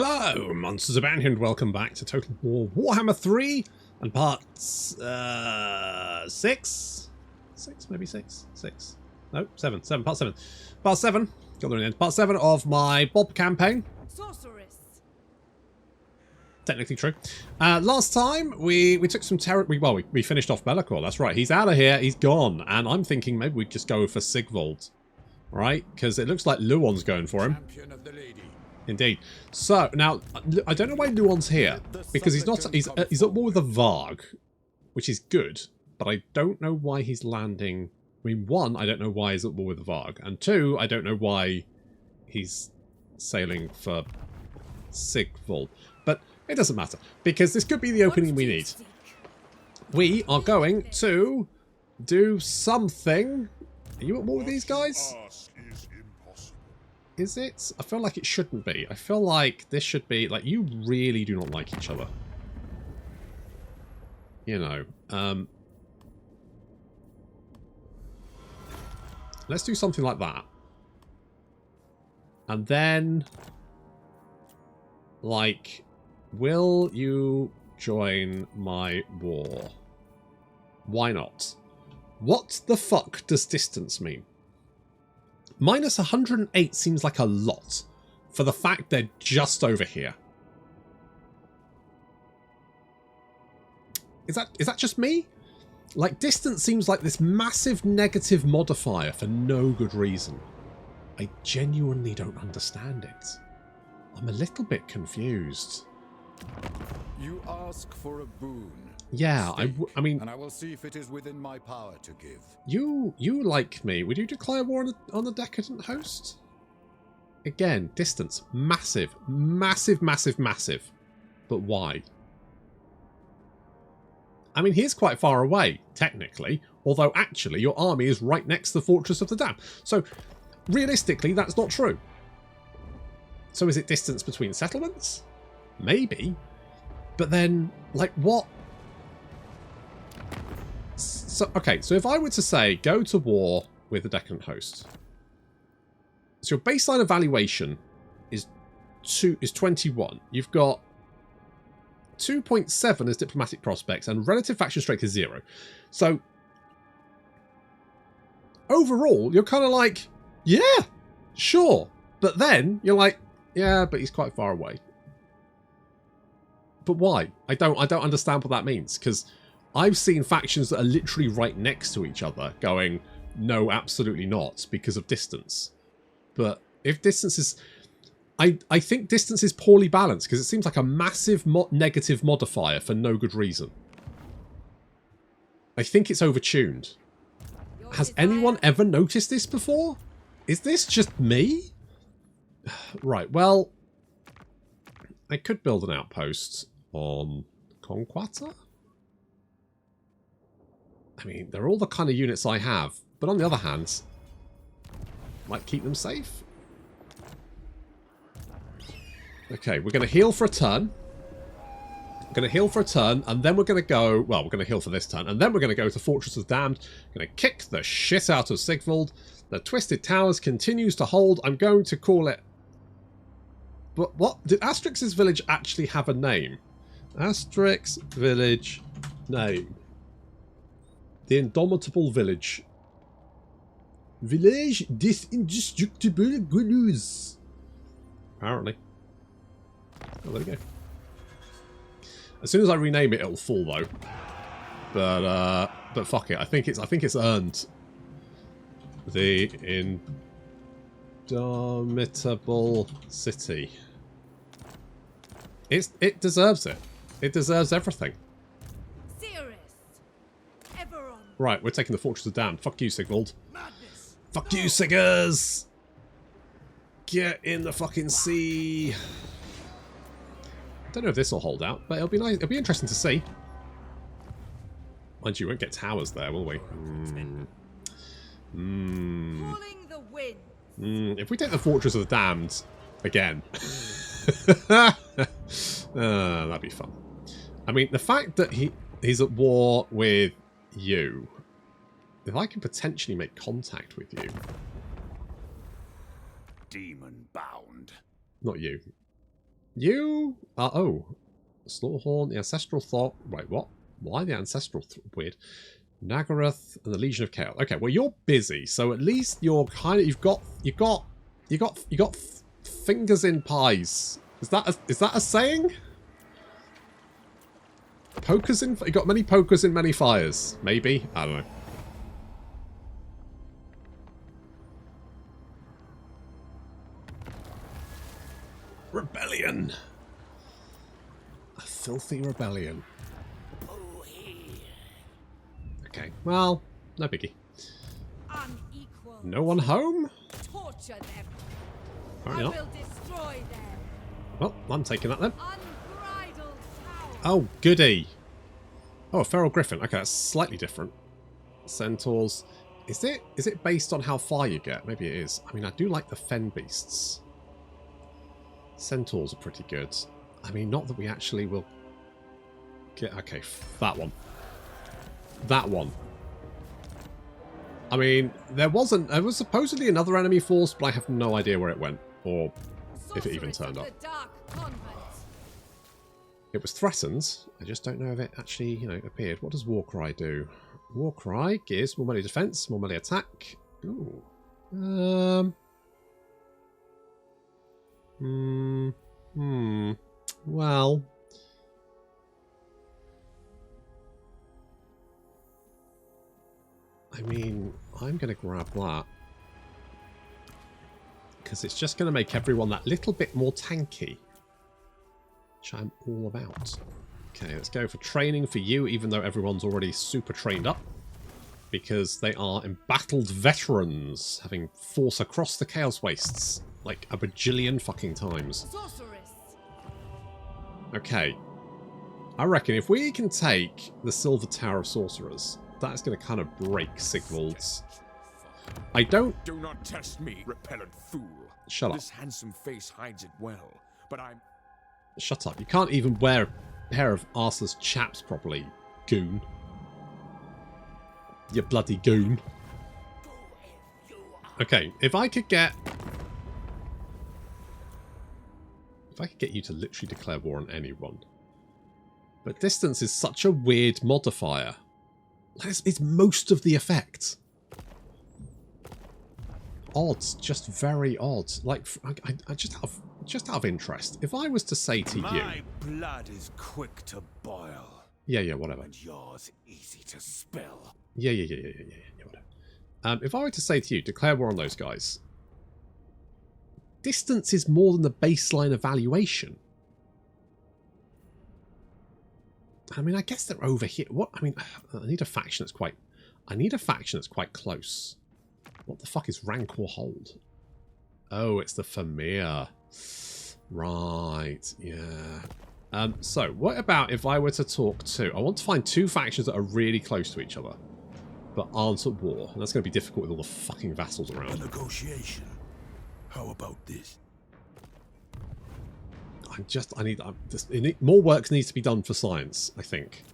Hello, Monsters of Banter, and welcome back to Total War Warhammer 3 and part 6? 6? Maybe 6? 6? No, 7. 7. Part 7. Part 7. Got there in the end. Part 7 of my Bob campaign. Sorceress. Technically true. Last time we took some we finished off Bellicor. That's right. He's out of here. He's gone. And I'm thinking maybe we'd just go for Sigvald. Right? Because it looks like Luon's going for him. Champion of the lady. Indeed. So now I don't know why Luon's here because he's not. He's at war with the Varg, which is good, but I don't know why he's landing. I mean, one, I don't know why he's at war with the Varg, and two, I don't know why he's sailing for Sigvald. But it doesn't matter because this could be the opening we need. We are going to do something. Are you at war with these guys? Is it? I feel like it shouldn't be. I feel like this should be... Like, you really do not like each other. You know. Let's do something like that. And then... Like, will you join my war? Why not? What the fuck does distance mean? Minus 108 seems like a lot for the fact they're just over here. Is that just me? Like, distance seems like this massive negative modifier for no good reason. I genuinely don't understand it. I'm a little bit confused. You ask for a boon. Yeah, I mean... And I will see if it is within my power to give. You like me. Would you declare war on the decadent host? Again, distance. Massive. Massive, massive, massive. But why? I mean, he's quite far away, technically. Although, actually, your army is right next to the Fortress of the Dam. So, realistically, that's not true. So is it distance between settlements? Maybe. But then, like, what... So, okay, so if I were to say, go to war with the decadent host. So your baseline evaluation is 21. You've got 2.7 as diplomatic prospects and relative faction strength is 0. So overall, you're kind of like, yeah, sure. But then you're like, yeah, but he's quite far away. But why? I don't understand what that means, because I've seen factions that are literally right next to each other going, no, absolutely not, because of distance. But if distance is... I think distance is poorly balanced, because it seems like a massive negative modifier for no good reason. I think it's overtuned. Has anyone ever noticed this before? Is this just me? Right, well... I could build an outpost on Conquata? I mean, they're all the kind of units I have, but on the other hand, might keep them safe. Okay, we're going to heal for a turn. We're going to heal for a turn, and then we're going to go... Well, we're going to heal for this turn, and then we're going to go to Fortress of the Damned. Going to kick the shit out of Sigvald. The Twisted Towers continues to hold. I'm going to call it... But what? Did Asterix's village actually have a name? Asterix village name. The Indomitable Village. Village des Indestructible Gulus. Apparently. Oh, there we go. As soon as I rename it, it'll fall though. But fuck it. I think it's earned. The Indomitable City. It deserves it. It deserves everything. Right, we're taking the Fortress of the Damned. Fuck you, Sigvald. Madness. Fuck you, Siggers! Get in the fucking sea. Don't know if this will hold out, but it'll be nice. It'll be interesting to see. Mind you, we won't get towers there, will we? If we take the Fortress of the Damned again, that'd be fun. I mean, the fact that he's at war with you, if I can potentially make contact with you. Demon bound. Not you. You are... Oh. Slaughterhorn, the Ancestral Thought... Wait, what? Why the Ancestral... Weird. Nagarath and the Legion of Chaos. Okay, well, you're busy, so at least you're kind of... You've got fingers in pies. Is that a saying? Pokers in... You got many pokers in many fires. Maybe? I don't know. Rebellion. A filthy rebellion. Okay, well, no biggie. Unequal. No one home? Torture them. Apparently not. I will destroy them. Well, I'm taking that then. Unbridled power. Oh, goody. Oh, a feral griffin. Okay, that's slightly different. Centaurs. Is it based on how far you get? Maybe it is. I mean, I do like the fen beasts. Centaurs are pretty good. I mean, not that we actually will get... Okay, that one. That one. I mean, there was supposedly another enemy force, but I have no idea where it went, or if it even turned up. It was threatened. I just don't know if it actually, you know, appeared. What does Warcry do? Warcry gives more melee defense, more melee attack. Ooh. Well. I mean, I'm going to grab that. Because it's just going to make everyone that little bit more tanky. Which I'm all about. Okay, let's go for training for you, even though everyone's already super trained up. Because they are embattled veterans, having force across the Chaos Wastes. Like a bajillion fucking times. Okay. I reckon if we can take the Silver Tower of Sorcerers, that's going to kind of break Sigvald's. I don't... Do not test me, repellent fool. Shut up. This handsome face hides it well, but I'm... Shut up. You can't even wear a pair of arseless chaps properly, goon. You bloody goon. Okay, if I could get you to literally declare war on anyone. But distance is such a weird modifier. It's most of the effect. Odds, just very odd. Like, I just out of interest, if I was to say to you... My blood is quick to boil. Yeah, whatever. And yours easy to spill. Yeah, whatever. If I were to say to you, declare war on those guys, distance is more than the baseline evaluation. I mean, I guess they're over here. What? I mean, I need a faction that's quite... close. What the fuck is rank or hold? Oh, it's the Famir. Right, yeah. So, what about if I were to talk to... I want to find two factions that are really close to each other, but aren't at war. And that's going to be difficult with all the fucking vassals around. A negotiation. How about this? More work needs to be done for science, I think.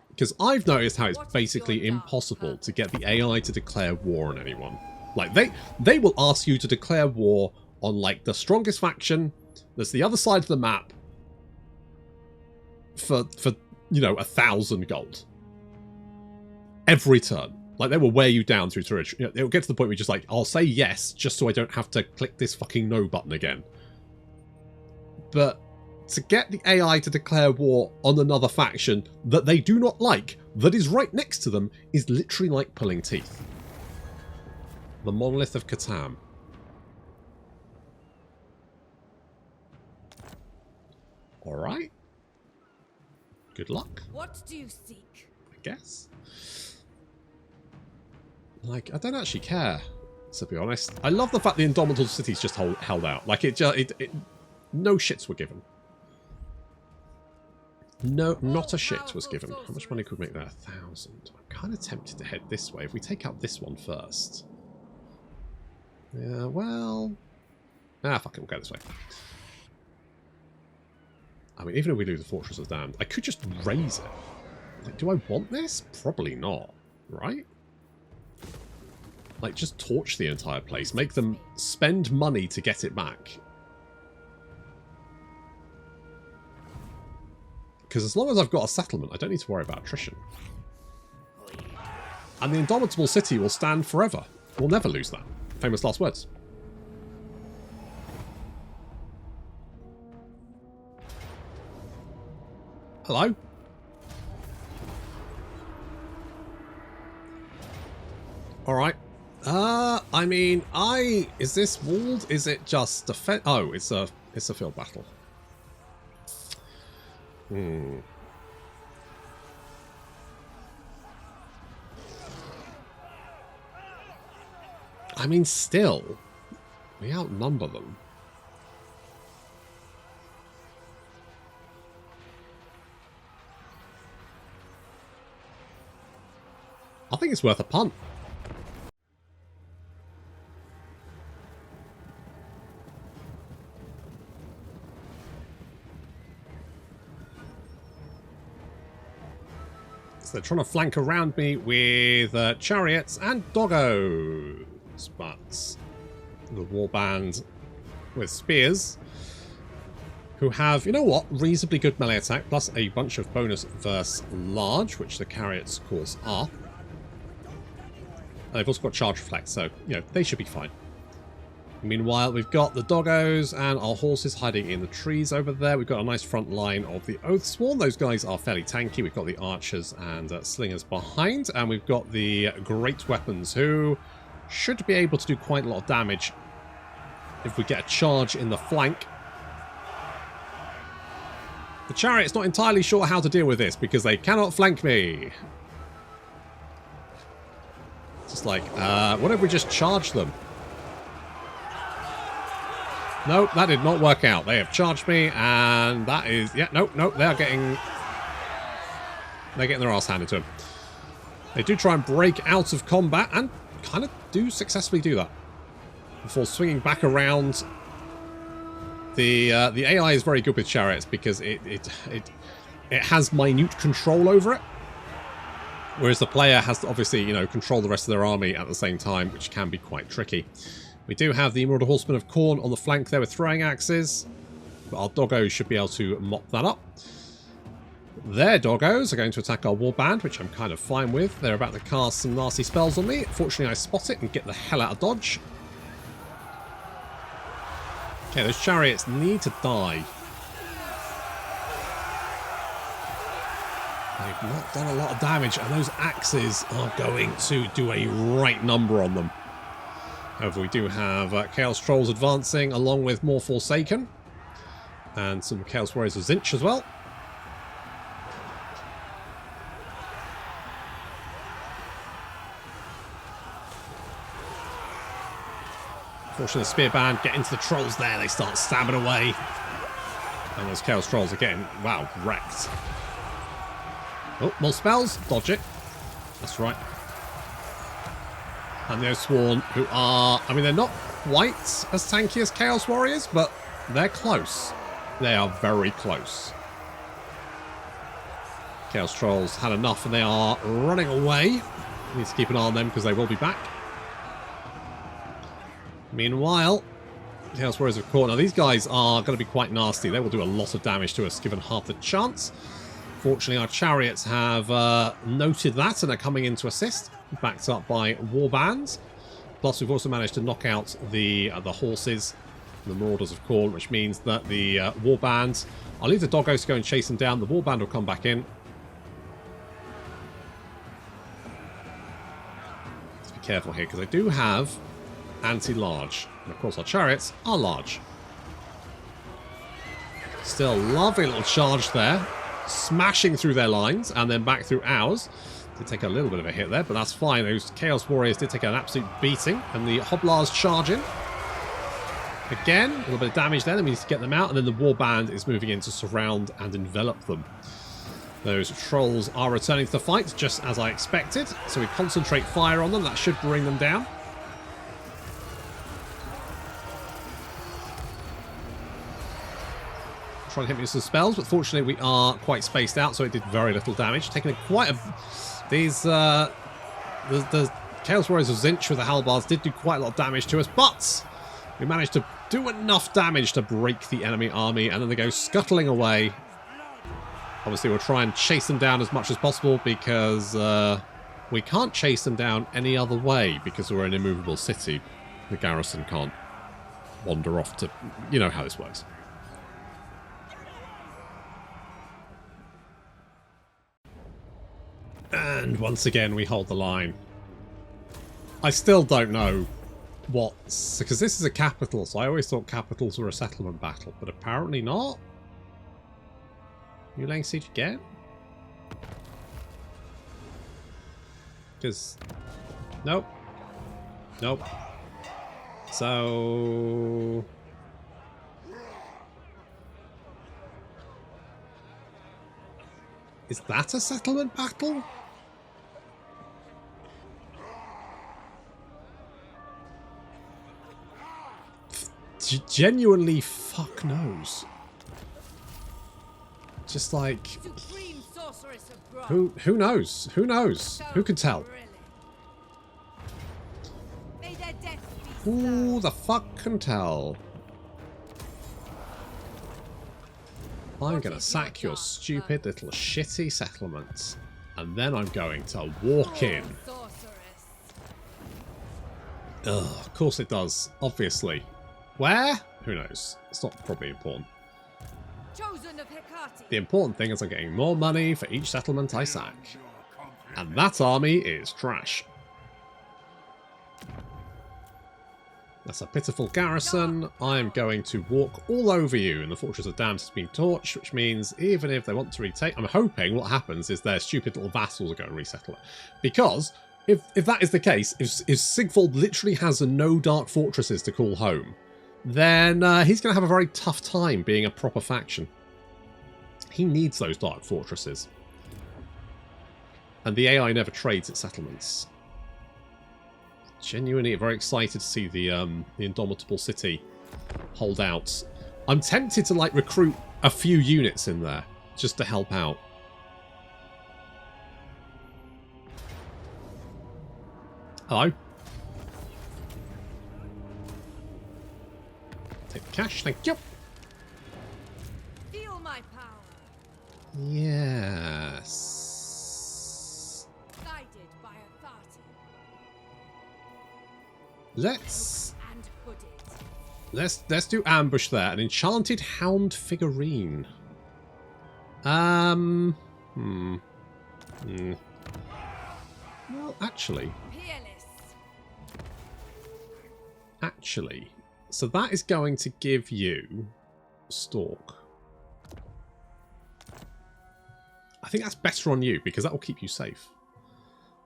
Because I've noticed how it's basically impossible to get the AI to declare war on anyone. Like, they will ask you to declare war on, like, the strongest faction that's the other side of the map for you know, 1,000 gold. Every turn. Like, they will wear you down through territory. You know, it'll get to the point where you're just like, I'll say yes, just so I don't have to click this fucking no button again. But to get the AI to declare war on another faction that they do not like, that is right next to them, is literally like pulling teeth. The Monolith of Catan. Alright. Good luck. What do you seek? I guess. Like, I don't actually care, to be honest. I love the fact the Indomitable Cities just held out. Like, no shits were given. No, not a shit was given. How much money could we make there? 1,000. I'm kind of tempted to head this way. If we take out this one first. Yeah, well... Ah, fuck it, we'll go this way. I mean, even if we lose the Fortress of Damned, I could just raise it. Like, do I want this? Probably not, right? Like, just torch the entire place. Make them spend money to get it back. Because as long as I've got a settlement, I don't need to worry about attrition. And the Indomitable City will stand forever. We'll never lose that. Famous last words. Hello? Alright. I mean, is this walled? Is it just a oh, it's a field battle. I mean, still, we outnumber them. I think it's worth a punt. So they're trying to flank around me with chariots and doggos. But the warband with spears, who have, you know what, reasonably good melee attack, plus a bunch of bonus versus large, which the chariots, of course, are. And they've also got charge reflex, so, you know, they should be fine. Meanwhile, we've got the doggos and our horses hiding in the trees over there. We've got a nice front line of the Oathsworn. Those guys are fairly tanky. We've got the archers and slingers behind. And we've got the great weapons, who should be able to do quite a lot of damage if we get a charge in the flank. The chariot's not entirely sure how to deal with this, because they cannot flank me. Just like, what if we just charge them? Nope, that did not work out. They have charged me, and that is... Yeah, nope, they're getting their ass handed to them. They do try and break out of combat, and kind of do successfully do that. Before swinging back around. The AI is very good with chariots, because it has minute control over it. Whereas the player has to obviously, you know, control the rest of their army at the same time, which can be quite tricky. We do have the Immortal Horsemen of Khorne on the flank there with throwing axes. But our doggos should be able to mop that up. Their doggos are going to attack our warband, which I'm kind of fine with. They're about to cast some nasty spells on me. Fortunately, I spot it and get the hell out of dodge. Okay, those chariots need to die. They've not done a lot of damage, and those axes are going to do a right number on them. However, we do have Chaos Trolls advancing, along with more Forsaken. And some Chaos Warriors of Tzeentch as well. Fortunately, the Spear Band get into the Trolls there. They start stabbing away. And those Chaos Trolls are getting, wow, wrecked. Oh, more spells. Dodge it. That's right. And the Oathsworn, who are... I mean, they're not quite as tanky as Chaos Warriors, but they're close. They are very close. Chaos Trolls had enough, and they are running away. Need to keep an eye on them, because they will be back. Meanwhile, Chaos Warriors of Khorne. Now, these guys are going to be quite nasty. They will do a lot of damage to us, given half the chance. Fortunately, our chariots have noted that and are coming in to assist, backed up by warbands. Plus, we've also managed to knock out the horses, the Marauders of Khorne, which means that the warbands... I'll leave the doggos to go and chase them down. The warband will come back in. Let's be careful here, because I do have anti-large. And, of course, our chariots are large. Still, lovely little charge there. Smashing through their lines and then back through ours. Did take a little bit of a hit there, but that's fine. Those Chaos Warriors did take an absolute beating, and the Hoblars charge in. Again, a little bit of damage there. Then we need to get them out, and then the warband is moving in to surround and envelop them. Those Trolls are returning to the fight, just as I expected. So we concentrate fire on them. That should bring them down. Trying to hit me with some spells, but fortunately we are quite spaced out, so it did very little damage. Taking quite a... These... the Chaos Warriors of Tzeentch with the halbards did do quite a lot of damage to us, but we managed to do enough damage to break the enemy army, and then they go scuttling away. Obviously, we'll try and chase them down as much as possible because we can't chase them down any other way because we're an immovable city. The garrison can't wander off to... You know how this works. And once again, we hold the line. I still don't know what's... Because this is a capital, so I always thought capitals were a settlement battle, but apparently not. You laying siege again? Because... Nope. Nope. So... Is that a settlement battle? Genuinely, fuck knows. Just like... Supreme sorceress of Grog. Who knows? Who knows? Who can tell? May their death be Who the fuck can tell? I'm gonna sack your stupid little shitty settlements. And then I'm going to walk in. sorceress. Ugh, of course it does. Obviously. Where? Who knows? It's not probably important. Chosen of Hecate. The important thing is I'm getting more money for each settlement I sack. And that army is trash. That's a pitiful garrison. I'm going to walk all over you, and the Fortress of Daemons has been torched, which means even if they want to retake... I'm hoping what happens is their stupid little vassals are going to resettle it. Because if that is the case, if Sigfold literally has no dark fortresses to call home, then he's going to have a very tough time being a proper faction. He needs those dark fortresses. And the AI never trades its settlements. Genuinely very excited to see the Indomitable City hold out. I'm tempted to like recruit a few units in there just to help out. Hello. Take the cash, thank you. Feel my power. Yes. Guided by authority. Let's And hooded. let's do ambush there. An enchanted hound figurine. Well, actually. Peerless. Actually. So that is going to give you Stalk. I think that's better on you because that will keep you safe.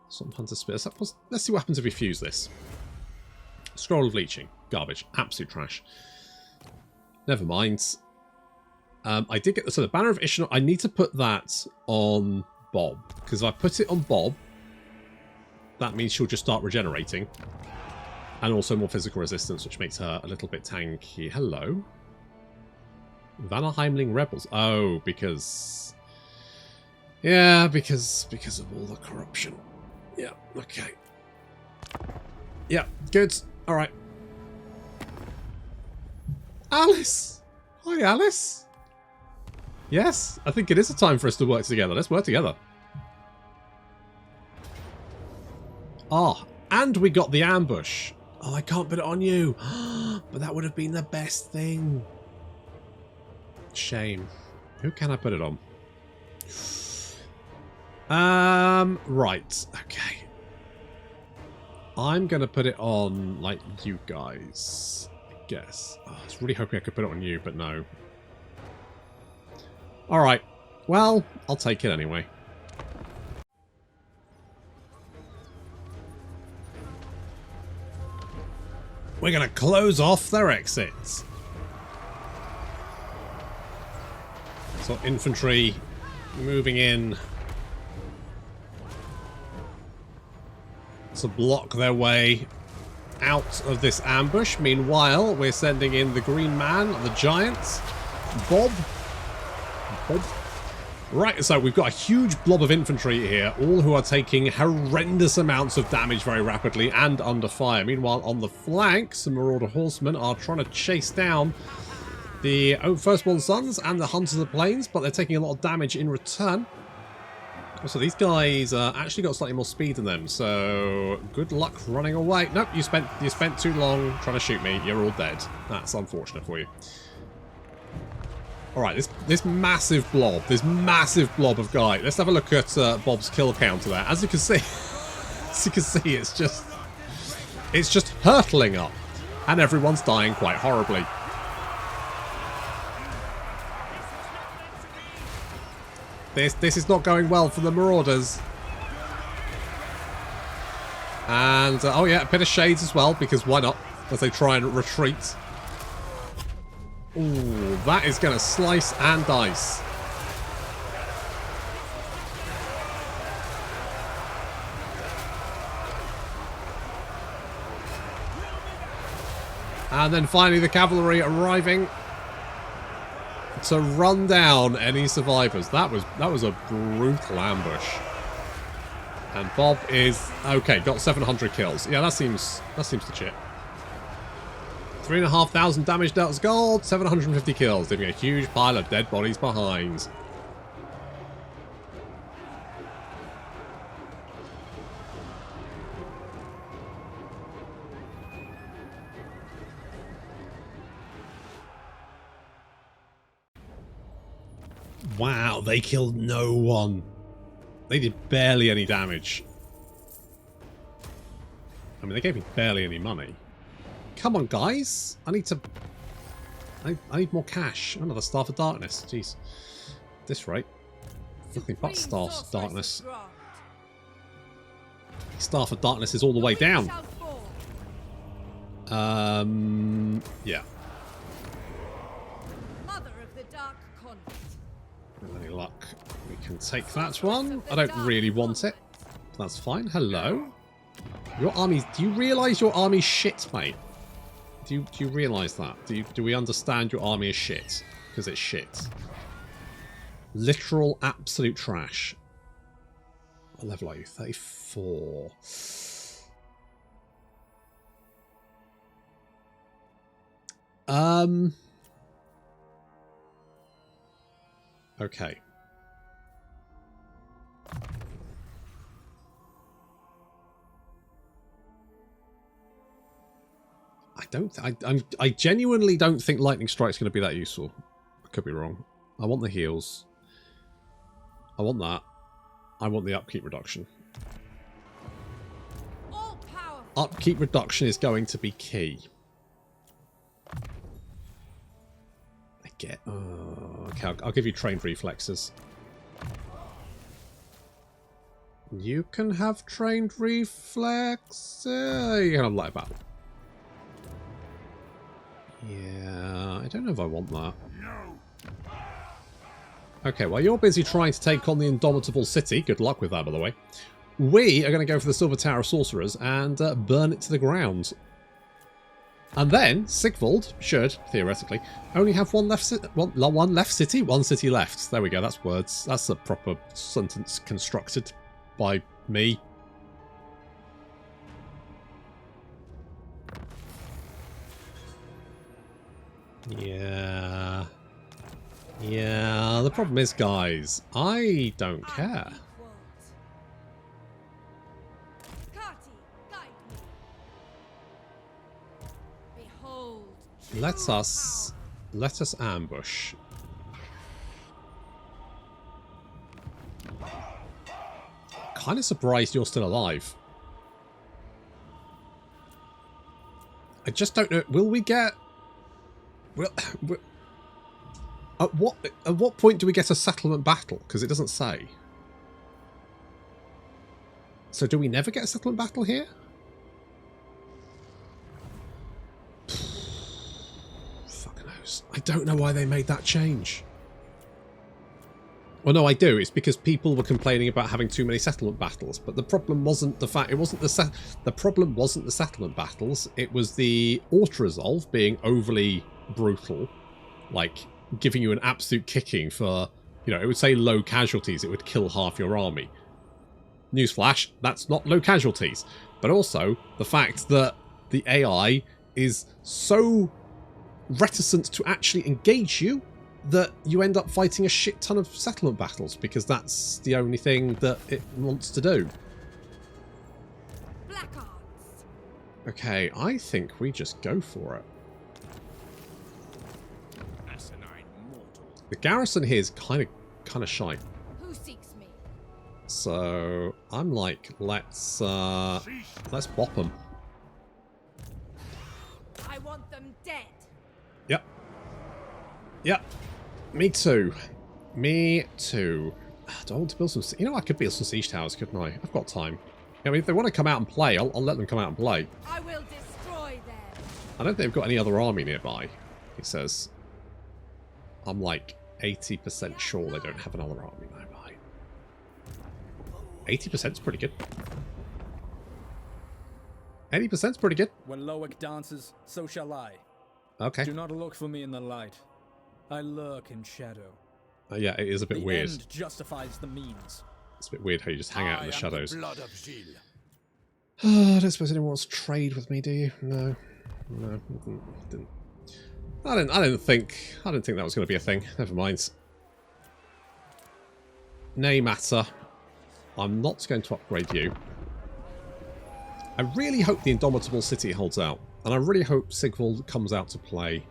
Sometimes a spit. Let's see what happens if we fuse this. Scroll of Leeching. Garbage. Absolute trash. Never mind. I did get... So the Banner of Ishmael, I need to put that on Bob. Because if I put it on Bob, that means she'll just start regenerating. And also more physical resistance, which makes her a little bit tanky. Hello. Vanaheimling Rebels. Oh, because... Yeah, because of all the corruption. Yeah, okay. Yeah, good. Alright. Alice! Hi, Alice! Yes, I think it is a time for us to work together. Let's work together. Ah, and we got the ambush. Oh, I can't put it on you. But that would have been the best thing. Shame. Who can I put it on? Right. Okay. I'm going to put it on, like, you guys, I guess. Oh, I was really hoping I could put it on you, but no. Alright. Well, I'll take it anyway. We're going to close off their exits. So infantry moving in to block their way out of this ambush. Meanwhile, we're sending in the Green Man, the Giant, Bob. Right, so we've got a huge blob of infantry here, all who are taking horrendous amounts of damage very rapidly and under fire. Meanwhile, on the flank, some Marauder Horsemen are trying to chase down the Firstborn Sons and the Hunters of the Plains, but they're taking a lot of damage in return. Also, these guys actually got slightly more speed than them, so good luck running away. Nope, you spent too long trying to shoot me. You're all dead. That's unfortunate for you. All right, this massive blob of guy. Let's have a look at Bob's kill counter there. As you can see, it's just hurtling up, and everyone's dying quite horribly. This is not going well for the Marauders. And, oh yeah, a bit of shades as well, because why not? As they try and retreat. Ooh, that is going to slice and dice. And then finally the cavalry arriving to run down any survivors. That was a brutal ambush. And Bob is okay, got 700 kills. Yeah, that seems legit. 3,500 damage dealt as gold, 750 kills, leaving a huge pile of dead bodies behind. Wow, they killed no one. They did barely any damage. I mean, they gave me barely any money. Come on, guys. I need more cash. Another Staff of Darkness. Jeez. At this rate. Nothing but Staff of Darkness. Staff of Darkness is all the way down. Yeah. With any luck, we can take that one. I don't really want it. That's fine. Hello. Your army. Do you realise your army's shit, mate? Do you realise that? Do we understand your army is shit? Because it's shit. Literal absolute trash. What level are you? 34. Okay. I genuinely don't think Lightning Strike's going to be that useful. I could be wrong. I want the heals. I want that. I want the upkeep reduction. Upkeep reduction is going to be key. I get... okay, I'll give you trained reflexes. You can have trained reflexes. You can have light battle. Yeah, I don't know if I want that. Okay, while you're busy trying to take on the Indomitable City, good luck with that, by the way, we are going to go for the Silver Tower of Sorcerers and burn it to the ground. And then Sigvald should, theoretically, only have one city left. There we go, that's words. That's a proper sentence constructed by me. Yeah. Yeah, the problem is, guys, I don't care. Let us ambush. Kind of surprised you're still alive. I just don't know. Will we get? At what point do we get a settlement battle? Because it doesn't say. So do we never get a settlement battle here? Fucking knows. I don't know why they made that change. Well, no, I do. It's because people were complaining about having too many settlement battles. But the problem wasn't the fact. It wasn't the problem wasn't the settlement battles. It was the auto-resolve being overly brutal, like giving you an absolute kicking for, you know, it would say low casualties, it would kill half your army. Newsflash, that's not low casualties. But also the fact that the AI is so reticent to actually engage you that you end up fighting a shit ton of settlement battles, because that's the only thing that it wants to do. Blackguards. Okay, I think we just go for it. Asinine mortal. The garrison here is kind of shy. Who seeks me? So I'm like, let's bop them. I want them dead. Yep. Yep. Me too. Me too. Do I want to build some... You know, I could build some siege towers, couldn't I? I've got time. I mean, if they want to come out and play, I'll let them come out and play. I will destroy them. I don't think they've got any other army nearby, he says. I'm like 80% sure they don't have another army nearby. 80% is pretty good. 80% is pretty good. When Loic dances, so shall I. Okay. Do not look for me in the light. I lurk in shadow. Yeah, it is a bit The weird. end justifies the means. It's a bit weird how you just hang out in the shadows. Blood of Gilles. I don't suppose anyone wants to trade with me, do you? No. No. Didn't. I didn't think that was going to be a thing. Never mind. Nay matter. I'm not going to upgrade you. I really hope the Indomitable City holds out. And I really hope Sigvald comes out to play.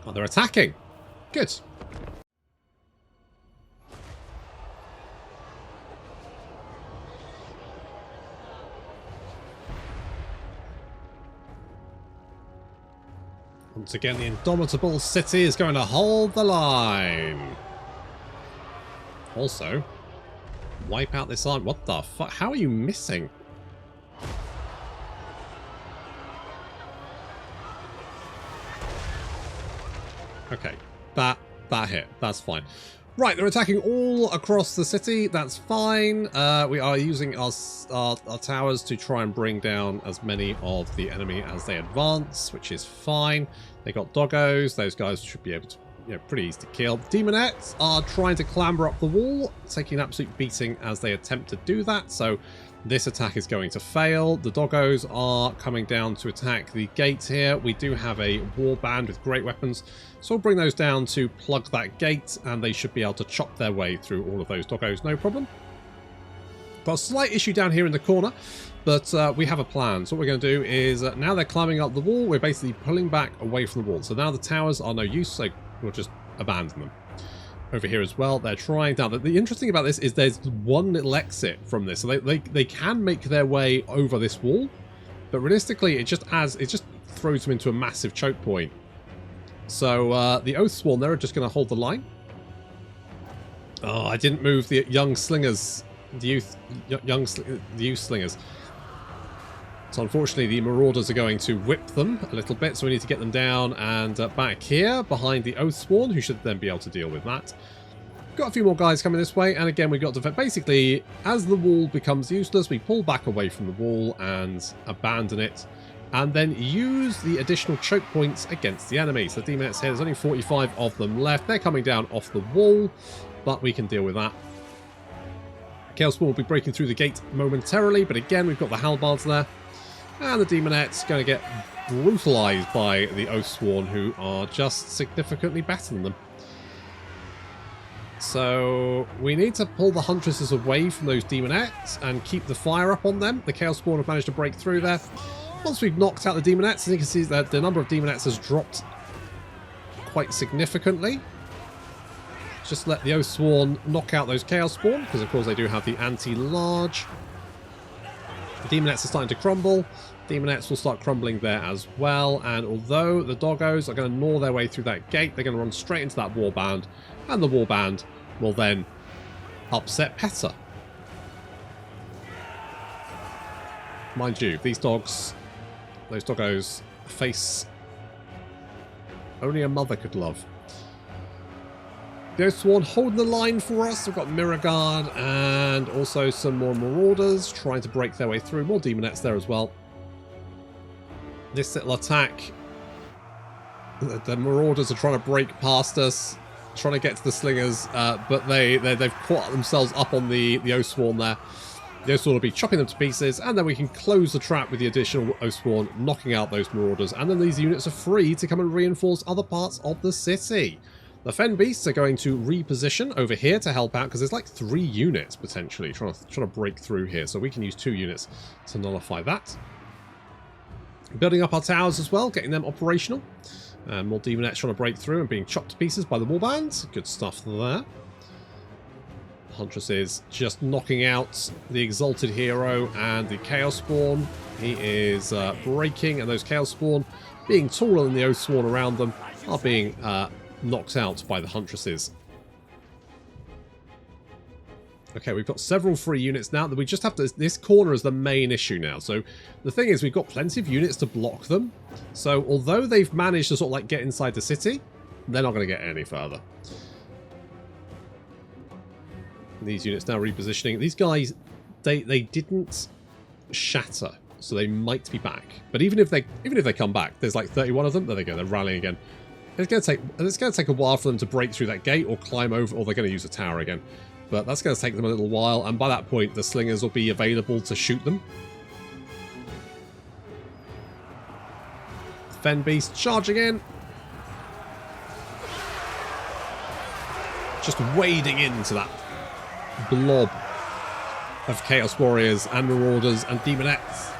Oh, they're attacking. Good. Once again, the Indomitable City is going to hold the line. Also, wipe out this army. What the fuck? How are you missing? Okay, that hit. That's fine. Right, they're attacking all across the city. That's fine. We are using our towers to try and bring down as many of the enemy as they advance, which is fine. They got doggos. Those guys should be able to, pretty easy to kill. Demonettes are trying to clamber up the wall, taking an absolute beating as they attempt to do that. So this attack is going to fail. The doggos are coming down to attack the gate here. We do have a war band with great weapons, so we'll bring those down to plug that gate, and they should be able to chop their way through all of those doggos, no problem. Got a slight issue down here in the corner, but we have a plan. So what we're going to do is, now they're climbing up the wall, we're basically pulling back away from the wall. So now the towers are no use, so we'll just abandon them. Over here as well, they're trying down. The interesting about this is there's one little exit from this, so they can make their way over this wall, but realistically it just throws them into a massive choke point. So the Oathsworn, they're just going to hold the line. Oh, I didn't move the young slingers, the youth slingers. So unfortunately the Marauders are going to whip them a little bit, so we need to get them down and back here behind the Oathsworn, who should then be able to deal with that. Got a few more guys coming this way, and again we've got to basically, as the wall becomes useless, we pull back away from the wall and abandon it, and then use the additional choke points against the enemy. So the Demonettes here, there's only 45 of them left. They're coming down off the wall, but we can deal with that. Chaos Spawn will be breaking through the gate momentarily, but again we've got the Halbards there. And the Demonette's going to get brutalized by the Oathsworn, who are just significantly better than them. So we need to pull the Huntresses away from those Demonettes and keep the fire up on them. The Chaos Spawn have managed to break through there. Once we've knocked out the Demonettes, as you can see that the number of Demonettes has dropped quite significantly. Just let the Oathsworn knock out those Chaos Spawn, because of course they do have the anti-large. The Demonettes are starting to crumble. Demonettes will start crumbling there as well, and although the doggos are going to gnaw their way through that gate, they're going to run straight into that warband, and the warband will then upset Peta. Mind you, these dogs, those doggos, face only a mother could love. The Oathsworn holding the line for us. We've got Mirror Guard and also some more Marauders trying to break their way through. More Demonettes there as well. This little attack, the Marauders are trying to break past us, trying to get to the Slingers, but they've caught themselves up on the Oathsworn there. The Oathspawn will be chopping them to pieces, and then we can close the trap with the additional Oathspawn, knocking out those Marauders, and then these units are free to come and reinforce other parts of the city. The Fen Beasts are going to reposition over here to help out, because there's like 3 units potentially trying to break through here, so we can use 2 units to nullify that. Building up our towers as well, getting them operational. And more Demonettes trying to break through and being chopped to pieces by the Warbands. Good stuff there. Huntress is just knocking out the Exalted Hero and the Chaos Spawn. He is breaking, and those Chaos Spawn, being taller than the Oathspawn around them, are being knocked out by the Huntresses. Okay, we've got several free units now that we just have to... This corner is the main issue now. So the thing is, we've got plenty of units to block them. So although they've managed to sort of like get inside the city, they're not going to get any further. These units now repositioning. These guys, they didn't shatter, so they might be back. But even if they come back, there's like 31 of them. There they go. They're rallying again. It's going to take a while for them to break through that gate or climb over, or they're going to use a tower again. But that's going to take them a little while, and by that point, the slingers will be available to shoot them. Fen Beast charging in. Just wading into that blob of Chaos Warriors and Marauders and Demonettes.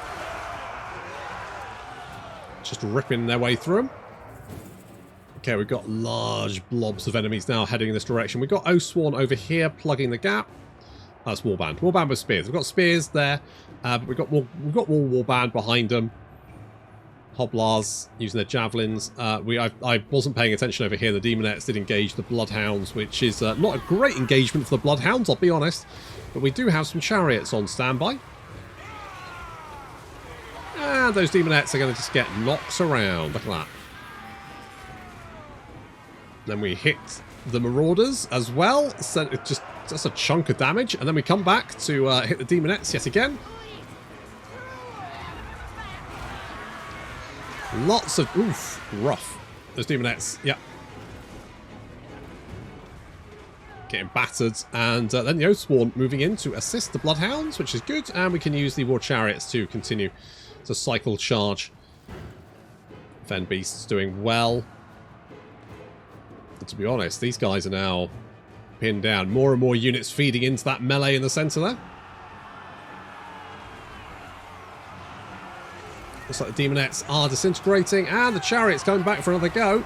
Just ripping their way through them. Okay, we've got large blobs of enemies now heading in this direction. We've got Oathspawn over here plugging the gap. That's Warband. Warband with spears. We've got spears there, but we've got more Warband behind them. Hoblars using their javelins. I wasn't paying attention over here. The Demonettes did engage the Bloodhounds, which is not a great engagement for the Bloodhounds, I'll be honest. But we do have some chariots on standby. And those Demonettes are going to just get knocked around. Look at that. Then we hit the Marauders as well. So it that's a chunk of damage. And then we come back to hit the Demonettes yet again. Lots of... Oof. Rough. Those Demonettes. Yeah. Getting battered. And then the Oathspawn moving in to assist the Bloodhounds, which is good. And we can use the War Chariots to continue to cycle charge. Fen Beasts doing well. And to be honest, these guys are now pinned down. More and more units feeding into that melee in the centre there. Looks like the Demonettes are disintegrating, and the Chariot's going back for another go.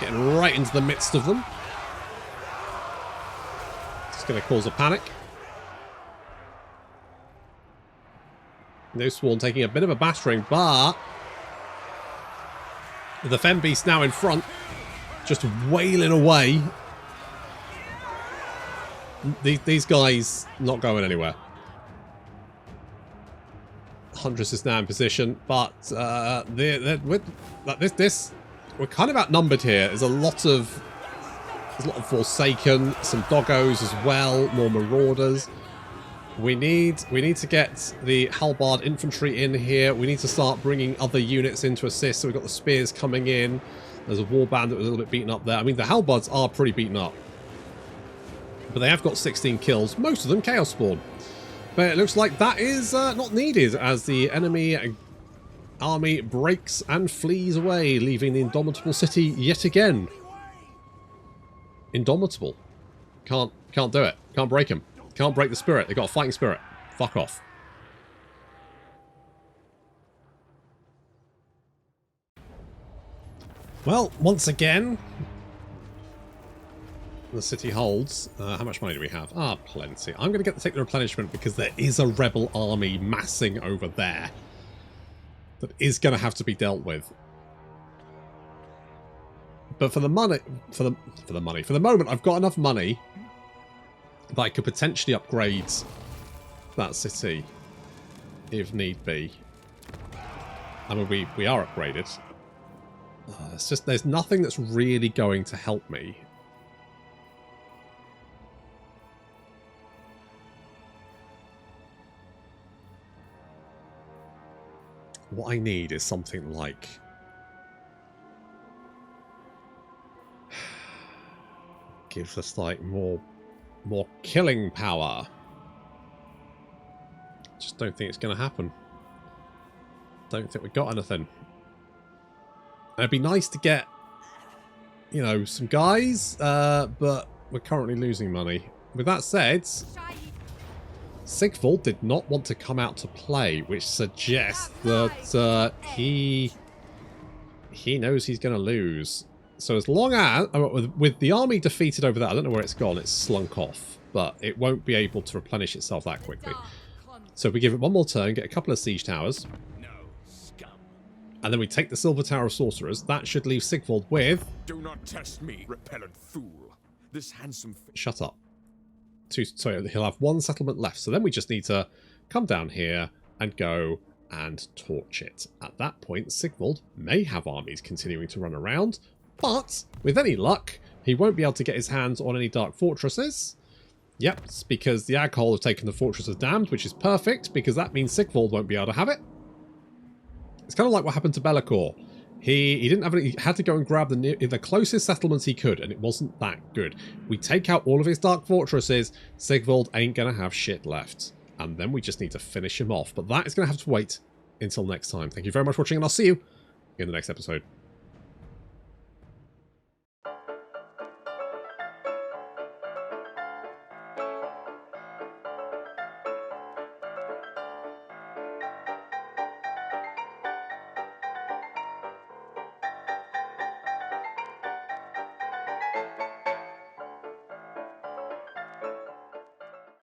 Getting right into the midst of them. It's going to cause a panic. No Sworn taking a bit of a battering, but the Fen Beast now in front, just wailing away. These guys not going anywhere. Huntress is now in position, but we're kind of outnumbered here. There's a lot of Forsaken, some Doggos as well, more Marauders. We need to get the Halbard infantry in here. We need to start bringing other units in to assist. So we've got the spears coming in. There's a Warband that was a little bit beaten up there. I mean, the Halbards are pretty beaten up, but they have got 16 kills. Most of them Chaos Spawn. But it looks like that is not needed as the enemy army breaks and flees away, leaving the Indomitable City yet again. Indomitable. Can't do it. Can't break him. Can't break the spirit. They've got a fighting spirit. Fuck off. Well, once again, the city holds. How much money do we have? Ah, plenty. I'm going to take the replenishment because there is a rebel army massing over there that is going to have to be dealt with. But for the money, for the moment, I've got enough money that I could potentially upgrade that city if need be. I mean, we are upgraded. It's just there's nothing that's really going to help me. What I need is something like gives us like more more killing power. Just don't think it's going to happen. Don't think we've got anything. It'd be nice to get, you know, some guys, but we're currently losing money. With that said, Sigvald did not want to come out to play, which suggests that he knows he's going to lose. So as long as, with the army defeated over there, I don't know where it's gone, it's slunk off, but it won't be able to replenish itself that quickly. So if we give it one more turn, get a couple of siege towers, No, scum. and then we take the Silver Tower of Sorcerers, that should leave Sigvald with... Do not test me, repellent fool. This handsome... Shut up. Sorry, he'll have one settlement left, so then we just need to come down here and go and torch it. At that point, Sigvald may have armies continuing to run around, but with any luck, he won't be able to get his hands on any Dark Fortresses. Yep, it's because the Overhaul have taken the Fortress of Damned, which is perfect, because that means Sigvald won't be able to have it. It's kind of like what happened to Be'lakor. He didn't have any, he had to go and grab the closest settlements he could, and it wasn't that good. We take out all of his Dark Fortresses, Sigvald ain't going to have shit left. And then we just need to finish him off. But that is going to have to wait until next time. Thank you very much for watching, and I'll see you in the next episode.